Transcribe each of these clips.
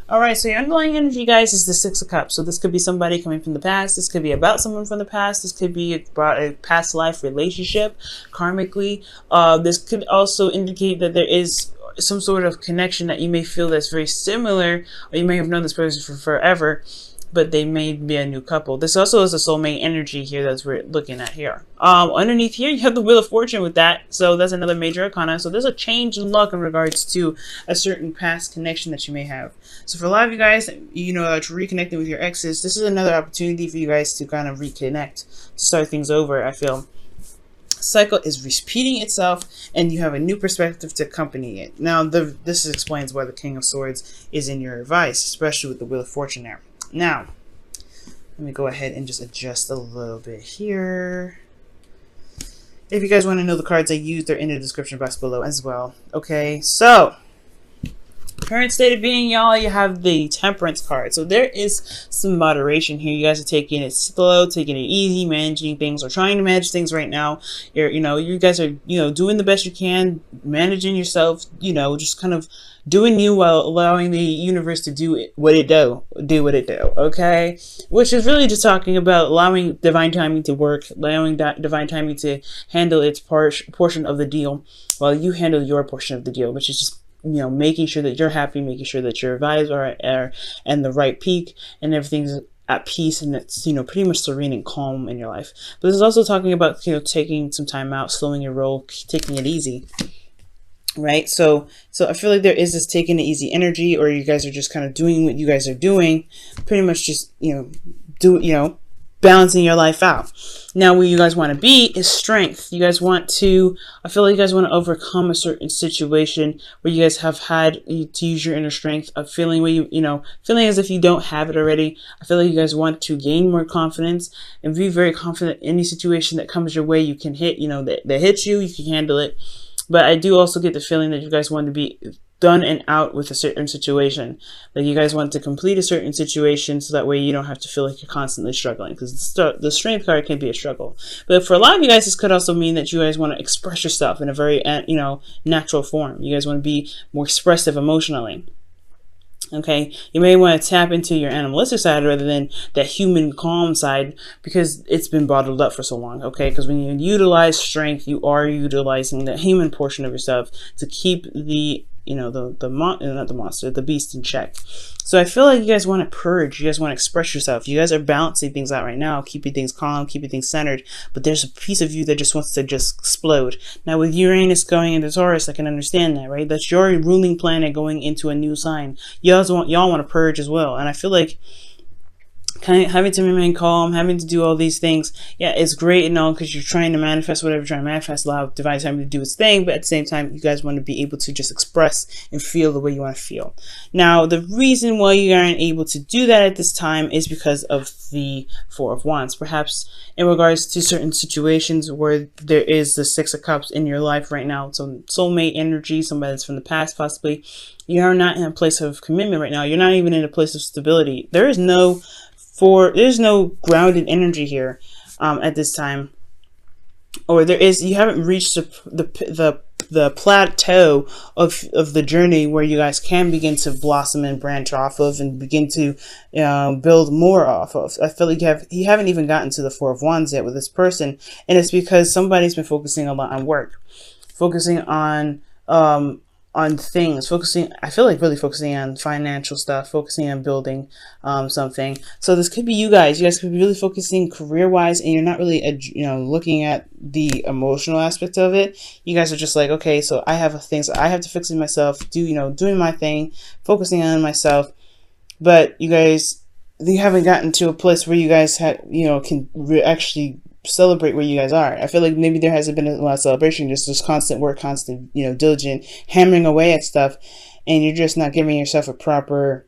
All right, so your underlying energy, guys, is the Six of Cups. So this could be somebody coming from the past. This could be about someone from the past. This could be about a past life relationship, karmically. This could also indicate that there is some sort of connection that you may feel that's very similar, or you may have known this person for forever, but they may be a new couple. This also is a soulmate energy here that we're looking at here. Underneath here, you have the Wheel of Fortune with that. So that's another major arcana. So there's a change in luck in regards to a certain past connection that you may have. So for a lot of you guys, you know, that you're reconnecting with your exes, this is another opportunity for you guys to kind of reconnect, to start things over, I feel. Cycle is repeating itself, and you have a new perspective to accompany it. Now, this explains why the King of Swords is in your advice, especially with the Wheel of Fortune there. Now, let me go ahead and just adjust a little bit here. If you guys want to know the cards I used, they're in the description box below as well. Okay, so current state of being, y'all, you have the Temperance card. So there is some moderation here. You guys are taking it slow, taking it easy, managing things, or trying to manage things right now. You guys are, doing the best you can, managing yourself, just kind of doing you while allowing the universe to do what it do, okay? Which is really just talking about allowing divine timing to work, allowing that divine timing to handle its portion of the deal while you handle your portion of the deal, which is just, making sure that you're happy, making sure that your vibes are and the right peak and everything's at peace, and it's, pretty much serene and calm in your life. But this is also talking about, taking some time out, slowing your roll, taking it easy. Right, so I feel like there is this taking it easy energy, or you guys are just kind of doing what you guys are doing, pretty much just balancing your life out. Now, where you guys want to be is strength. You guys want to, I feel like you guys want to overcome a certain situation where you guys have had to use your inner strength, a feeling where feeling as if you don't have it already. I feel like you guys want to gain more confidence and be very confident in any situation that comes your way. You can hit, that hits you, you can handle it. But I do also get the feeling that you guys want to be done and out with a certain situation. Like you guys want to complete a certain situation so that way you don't have to feel like you're constantly struggling, because the strength card can be a struggle. But for a lot of you guys, this could also mean that you guys want to express yourself in a very, natural form. You guys want to be more expressive emotionally. Okay, you may want to tap into your animalistic side rather than that human calm side, because it's been bottled up for so long. Okay, because when you utilize strength, you are utilizing the human portion of yourself to keep the the beast in check. So I feel like you guys want to purge, you guys want to express yourself. You guys are balancing things out right now, keeping things calm, keeping things centered, but there's a piece of you that just wants to just explode. Now with Uranus going into Taurus, I can understand that, right? That's your ruling planet going into a new sign. Y'all want to purge as well. And I feel like kind of having to remain calm, having to do all these things, yeah, it's great and all, because you're trying to manifest whatever you're trying to manifest, allow divine timing to do its thing, but at the same time, you guys want to be able to just express and feel the way you want to feel. Now, the reason why you aren't able to do that at this time is because of the Four of Wands. Perhaps in regards to certain situations where there is the Six of Cups in your life right now, some soulmate energy, somebody that's from the past possibly, you are not in a place of commitment right now. You're not even in a place of stability. There's no grounded energy here at this time, or you haven't reached the plateau of the journey where you guys can begin to blossom and branch off of and begin to build more off of. I feel like you haven't even gotten to the Four of Wands yet with this person, and it's because somebody's been focusing a lot on work, focusing on things, I feel like really focusing on financial stuff, focusing on building something. So this could be you guys could be really focusing career-wise, and you're not really looking at the emotional aspect of it. You guys are just like, okay, so I have things I have to fix in myself, doing my thing, focusing on myself. But you haven't gotten to a place where you guys can actually celebrate where you guys are. I feel like maybe there hasn't been a lot of celebration, just constant work, constant, diligent hammering away at stuff, and you're just not giving yourself a proper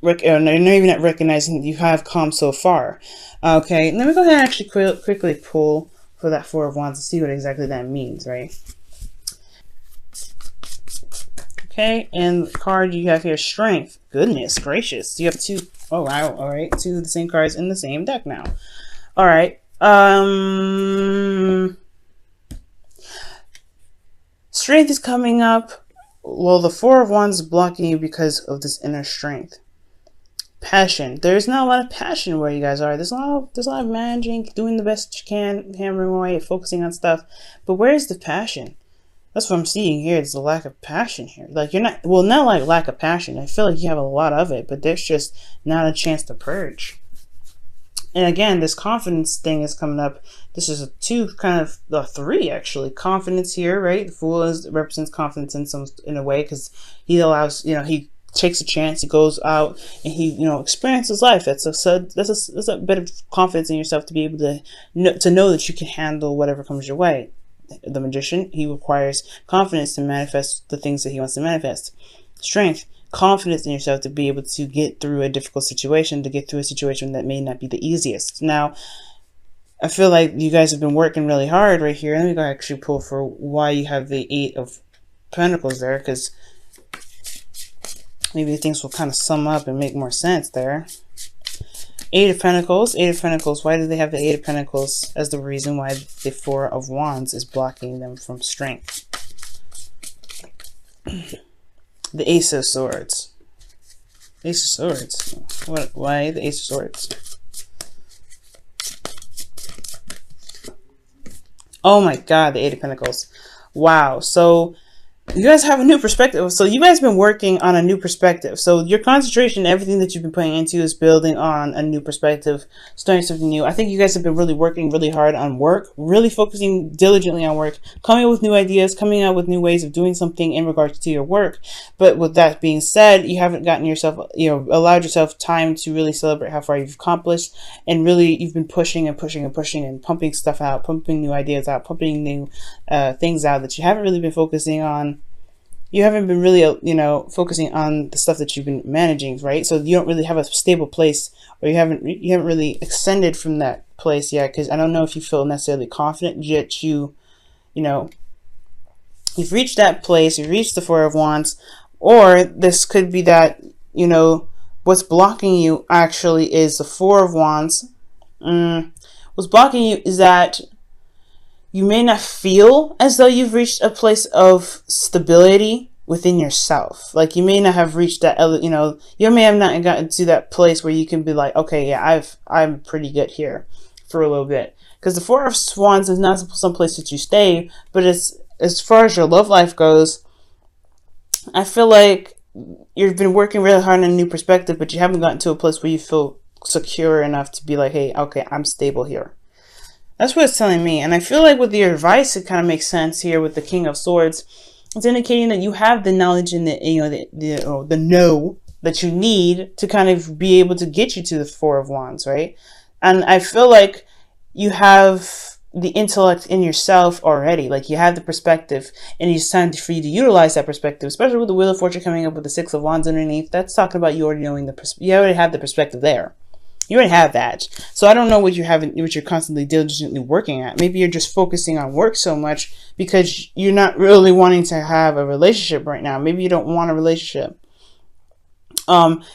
you're not even recognizing that you have come so far. Okay, let me go ahead and actually quickly pull for that Four of Wands to see what exactly that means, right? Okay, and the card you have here, Strength. Goodness gracious, you have two. Oh wow, all right, two of the same cards in the same deck now. All right. Strength is coming up well, the Four of Wands is blocking you because of this inner strength. Passion. There's not a lot of passion where you guys are. There's a lot of managing, doing the best you can, hammering away, focusing on stuff. But where's the passion? That's what I'm seeing here. There's a lack of passion here. Like, you're not, well, not like lack of passion. I feel like you have a lot of it, but there's just not a chance to purge. And again, this confidence thing is coming up. This is a two, kind of the three actually. Confidence here, right? The Fool represents confidence in a way, because he allows, he takes a chance, he goes out and he, experiences life. That's a bit of confidence in yourself to be able to know that you can handle whatever comes your way. The Magician, he requires confidence to manifest the things that he wants to manifest. Strength, confidence in yourself to be able to get through a difficult situation, to get through a situation that may not be the easiest. Now, I feel like you guys have been working really hard right here. Let me go actually pull for why you have the Eight of Pentacles there, because maybe things will kind of sum up and make more sense there. Eight of Pentacles. Eight of Pentacles. Why do they have the Eight of Pentacles as the reason why the Four of Wands is blocking them from strength? The Ace of Swords. Ace of Swords. Why the Ace of Swords? Oh my God, the Eight of Pentacles. Wow. So you guys have a new perspective. So you guys have been working on a new perspective. So your concentration, everything that you've been putting into is building on a new perspective, starting something new. I think you guys have been really working really hard on work, really focusing diligently on work, coming up with new ideas, coming out with new ways of doing something in regards to your work. But with that being said, you haven't gotten yourself, allowed yourself time to really celebrate how far you've accomplished. And really, you've been pushing and pushing and pushing and pumping stuff out, pumping new ideas out, pumping new things out that you haven't really been focusing on. You haven't been really, focusing on the stuff that you've been managing, right? So you don't really have a stable place, or you haven't really extended from that place yet. Because I don't know if you feel necessarily confident yet. You've reached that place. You've reached the Four of Wands, or this could be that what's blocking you actually is the Four of Wands. What's blocking you is that you may not feel as though you've reached a place of stability within yourself. Like, you may not have reached that, you may have not gotten to that place where you can be like, okay, yeah, I'm pretty good here for a little bit. Because the Four of Wands is not some place that you stay, but it's, as far as your love life goes, I feel like you've been working really hard on a new perspective, but you haven't gotten to a place where you feel secure enough to be like, hey, okay, I'm stable here. That's what it's telling me. And I feel like with your advice, it kind of makes sense here with the King of Swords. It's indicating that you have the knowledge and the know that you need to kind of be able to get you to the Four of Wands, right? And I feel like you have the intellect in yourself already. Like, you have the perspective, and it's time for you to utilize that perspective, especially with the Wheel of Fortune coming up with the Six of Wands underneath. That's talking about you already knowing you already have the perspective there. You already have that. So I don't know what you're constantly diligently working at. Maybe you're just focusing on work so much because you're not really wanting to have a relationship right now. Maybe you don't want a relationship.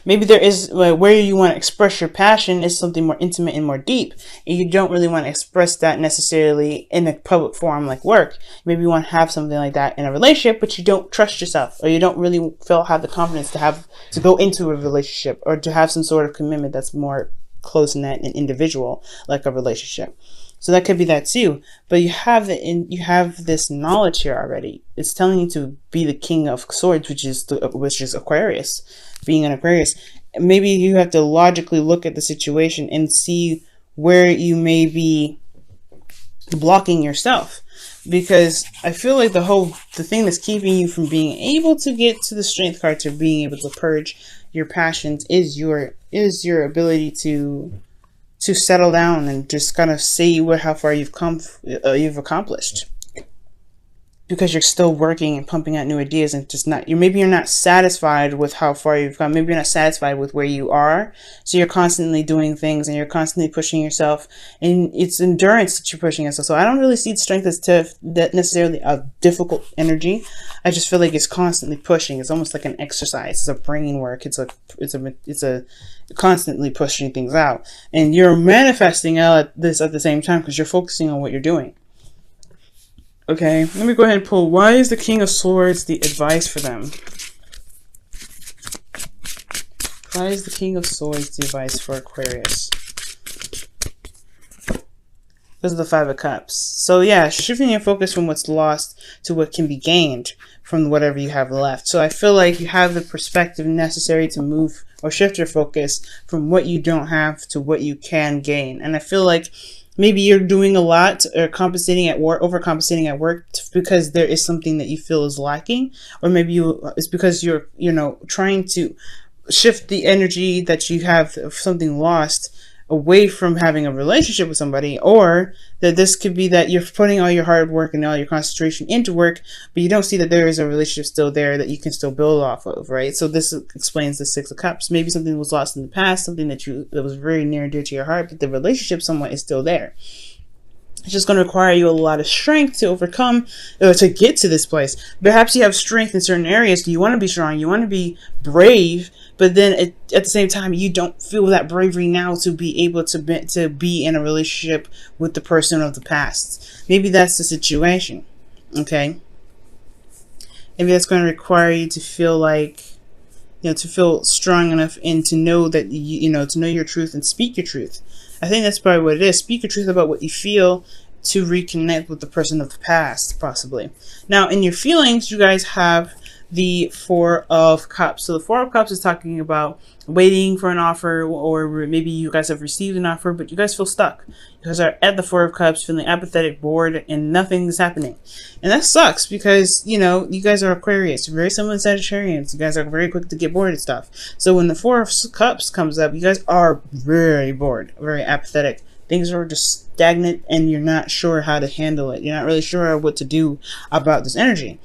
Maybe there is where you want to express your passion is something more intimate and more deep, and you don't really want to express that necessarily in a public forum like work. Maybe you want to have something like that in a relationship, but you don't trust yourself, or you don't really have the confidence to go into a relationship, or to have some sort of commitment that's more close-knit and individual, like a relationship. So that could be that too. But you have this knowledge here already. It's telling you to be the King of Swords, which is Aquarius. Being an Aquarius, maybe you have to logically look at the situation and see where you may be blocking yourself. Because I feel like the thing that's keeping you from being able to get to the Strength card, to being able to purge your passions, is your ability to settle down and just kind of see how far you've accomplished. Because you're still working and pumping out new ideas, and maybe you're not satisfied with how far you've come. Maybe you're not satisfied with where you are. So you're constantly doing things, and you're constantly pushing yourself, and it's endurance that you're pushing yourself. So I don't really see strength as that necessarily a difficult energy. I just feel like it's constantly pushing. It's almost like an exercise. It's a brain work. It's a constantly pushing things out, and you're manifesting this at the same time because you're focusing on what you're doing. Okay, let me go ahead and pull. Why is the King of Swords the advice for them? Why is the King of Swords the advice for Aquarius? Because of the Five of Cups. So yeah, shifting your focus from what's lost to what can be gained from whatever you have left. So I feel like you have the perspective necessary to move or shift your focus from what you don't have to what you can gain. And I feel like maybe you're doing a lot or compensating at work, overcompensating at work because there is something that you feel is lacking, or maybe it's because you're, trying to shift the energy that you have of something lost away from having a relationship with somebody, or that this could be that you're putting all your hard work and all your concentration into work, but you don't see that there is a relationship still there that you can still build off of, right? So this explains the Six of Cups. Maybe something was lost in the past, something that was very near and dear to your heart, but the relationship somewhat is still there. It's just going to require you a lot of strength to overcome, to get to this place. Perhaps you have strength in certain areas. You want to be strong. You want to be brave. But then at the same time, you don't feel that bravery now to be able to be in a relationship with the person of the past. Maybe that's the situation. Okay. Maybe that's going to require you to feel like, to feel strong enough and to know that, to know your truth and speak your truth. I think that's probably what it is. Speak your truth about what you feel to reconnect with the person of the past, possibly. Now, in your feelings, you guys have the Four of Cups. So the Four of Cups is talking about waiting for an offer, or maybe you guys have received an offer, but you guys feel stuck. You guys are at the Four of Cups, feeling apathetic, bored, and nothing is happening. And that sucks because, you guys are Aquarius, very similar to Sagittarians. You guys are very quick to get bored and stuff. So when the Four of Cups comes up, you guys are very bored, very apathetic. Things are just stagnant and you're not sure how to handle it. You're not really sure what to do about this energy.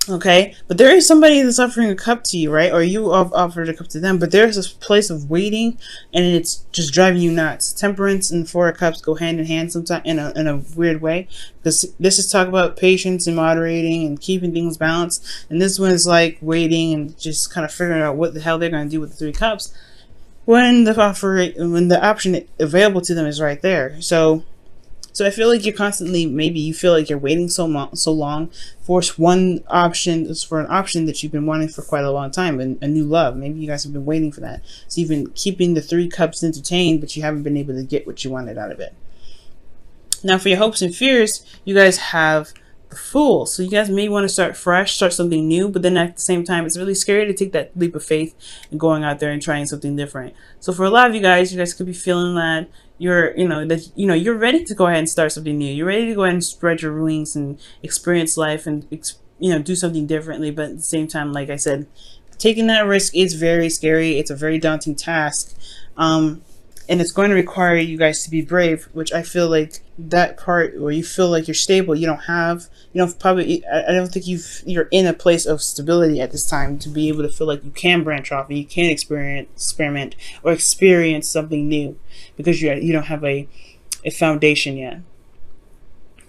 Okay, but there is somebody that's offering a cup to you, right? Or you have offered a cup to them, but there's this place of waiting and it's just driving you nuts. Temperance and Four of Cups go hand in hand sometimes in a weird way, because this is talk about patience and moderating and keeping things balanced, and this one is like waiting and just kind of figuring out what the hell they're going to do with the Three Cups when the option available to them is right there. So I feel like you're constantly, maybe you feel like you're waiting so long for an option that you've been wanting for quite a long time, a new love. Maybe you guys have been waiting for that. So you've been keeping the Three Cups entertained, but you haven't been able to get what you wanted out of it. Now for your hopes and fears, you guys have the Fool. So you guys may want to start fresh, start something new, but then at the same time, it's really scary to take that leap of faith and going out there and trying something different. So for a lot of you guys could be feeling that you're ready to go ahead and start something new. You're ready to go ahead and spread your wings and experience life and do something differently. But at the same time, like I said, taking that risk is very scary. It's a very daunting task. And it's going to require you guys to be brave, which I feel like that part where you feel like you're stable, I don't think you're in a place of stability at this time to be able to feel like you can branch off and you can experiment or experience something new, because you don't have a foundation yet.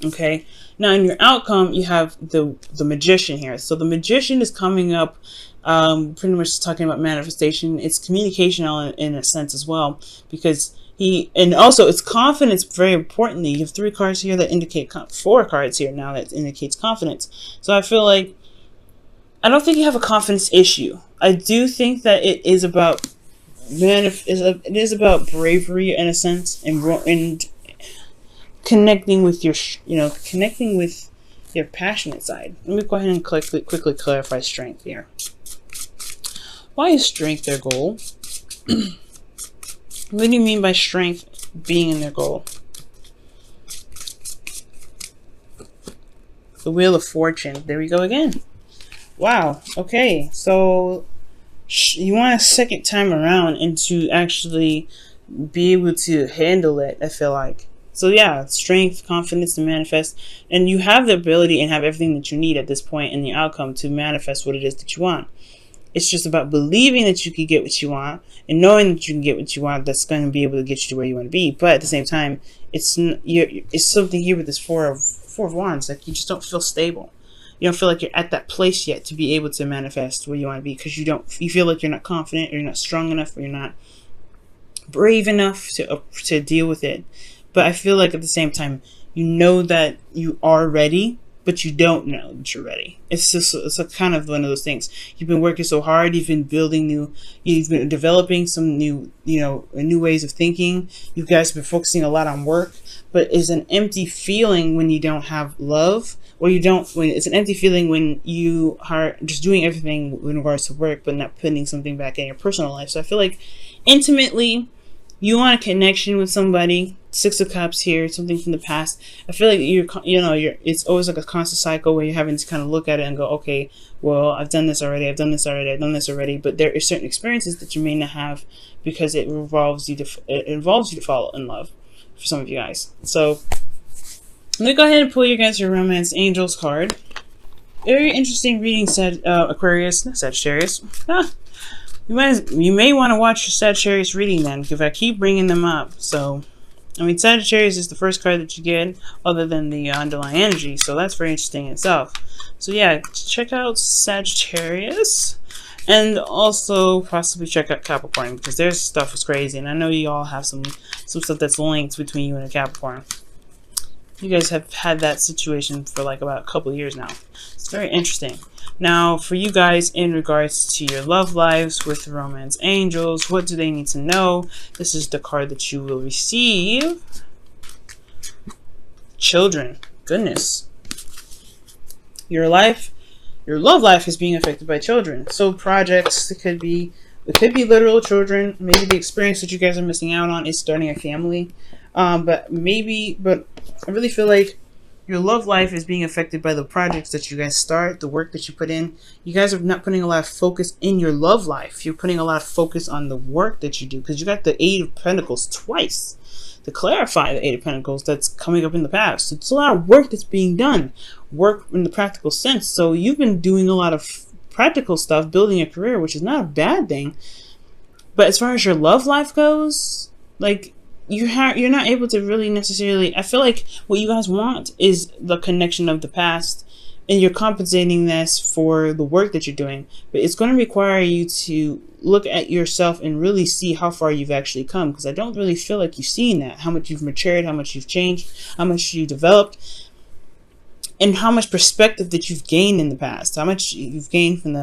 Okay, now in your outcome, you have the Magician here. So the Magician is coming up, pretty much talking about manifestation. It's communication in a sense as well, because and also it's confidence. Very importantly, you have 3 cards here that indicate 4 cards here now that indicates confidence. So I feel like I don't think you have a confidence issue. I do think that it is about bravery in a sense, and connecting with your passionate side. Let me go ahead and quickly clarify strength here. Why is strength their goal? What do you mean by strength being in their goal? The Wheel of Fortune. There we go again. Wow. Okay. So you want a second time around and to actually be able to handle it, I feel like. So yeah, strength, confidence to manifest, and you have the ability and have everything that you need at this point in the outcome to manifest what it is that you want. It's just about believing that you can get what you want and knowing that you can get what you want. That's going to be able to get you to where you want to be. But at the same time, it's something here with this Four of Wands. Like, you just don't feel stable. You don't feel like you're at that place yet to be able to manifest where you want to be, because you feel like you're not confident, or you're not strong enough, or you're not brave enough to deal with it. But I feel like at the same time, You know that you are ready, but you don't know that you're ready. It's a kind of one of those things. You've been working so hard. You've been you've been developing some new ways of thinking. You guys have been focusing a lot on work, but it's an empty feeling when you don't have love, or it's an empty feeling when you are just doing everything in regards to work, but not putting something back in your personal life. So I feel like intimately, you want a connection with somebody. Six of Cups here, something from the past. I feel like it's always like a constant cycle where you're having to kind of look at it and go, okay, well, I've done this already, I've done this already, but there are certain experiences that you may not have because it involves you to fall in love for some of you guys. So let me go ahead and pull you guys your Romance Angels card. Very interesting reading, Aquarius, not Sagittarius. You may want to watch your Sagittarius reading then, because I keep bringing them up. So, I mean, Sagittarius is the first card that you get, other than the underlying energy. So that's very interesting in itself. So yeah, check out Sagittarius, and also possibly check out Capricorn, because their stuff is crazy, and I know you all have some stuff that's linked between you and a Capricorn. You guys have had that situation for like about a couple of years now. It's very interesting. Now, for you guys, in regards to your love lives with Romance Angels, what do they need to know? This is the card that you will receive. Children. Goodness. Your love life is being affected by children. So projects, it could be literal children. Maybe the experience that you guys are missing out on is starting a family. But I really feel like your love life is being affected by the projects that you guys start, the work that you put in. You guys are not putting a lot of focus in your love life. You're putting a lot of focus on the work that you do, because you got the Eight of Pentacles twice to clarify the Eight of Pentacles that's coming up in the past. So it's a lot of work that's being done, work in the practical sense. So you've been doing a lot of practical stuff, building a career, which is not a bad thing. But as far as your love life goes, like, you're not able to really necessarily, I feel like what you guys want is the connection of the past, and you're compensating this for the work that you're doing, but it's going to require you to look at yourself and really see how far you've actually come, because I don't really feel like you've seen that, how much you've matured, how much you've changed, how much you developed, and how much perspective that you've gained in the past, how much you've gained from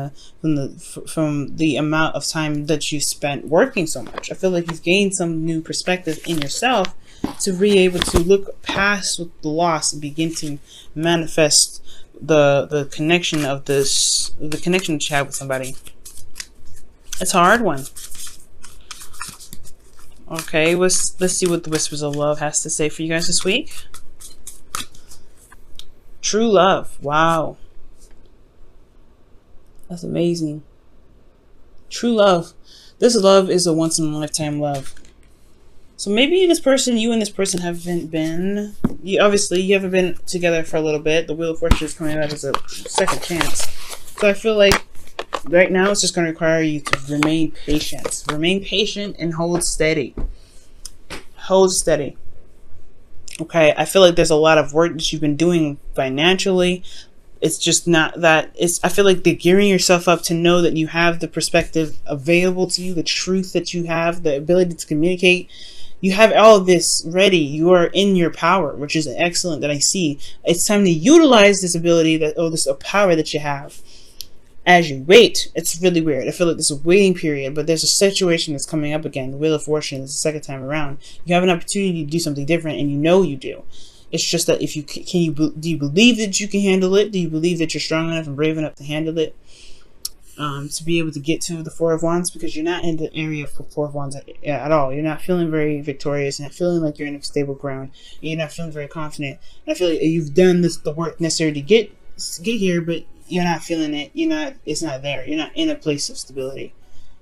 the amount of time that you spent working so much. I feel like you've gained some new perspective in yourself to be able to look past the loss and begin to manifest the connection that you have with somebody. It's a hard one. Okay, let's see what the Whispers of Love has to say for you guys this week. True love. Wow. That's amazing. True love. This love is a once-in-a-lifetime love. So maybe you and this person haven't been... You haven't been together for a little bit. The Wheel of Fortune is coming out as a second chance. So I feel like right now it's just going to require you to remain patient. Remain patient and hold steady. Hold steady. Okay, I feel like there's a lot of work that you've been doing financially. It's just not that. I feel like they're gearing yourself up to know that you have the perspective available to you, the truth that you have, the ability to communicate. You have all of this ready. You are in your power, which is excellent that I see. It's time to utilize this ability, this power that you have. As you wait, it's really weird. I feel like there's a waiting period, but there's a situation that's coming up again. The Wheel of Fortune is the second time around. You have an opportunity to do something different, and you know you do. It's just that if you do you believe that you can handle it? Do you believe that you're strong enough and brave enough to handle it? To be able to get to the Four of Wands, because you're not in the area for Four of Wands at all. You're not feeling very victorious. You're not feeling like you're in a stable ground. You're not feeling very confident. I feel like you've done the work necessary to get here, but you're not feeling it. It's not there. You're not in a place of stability.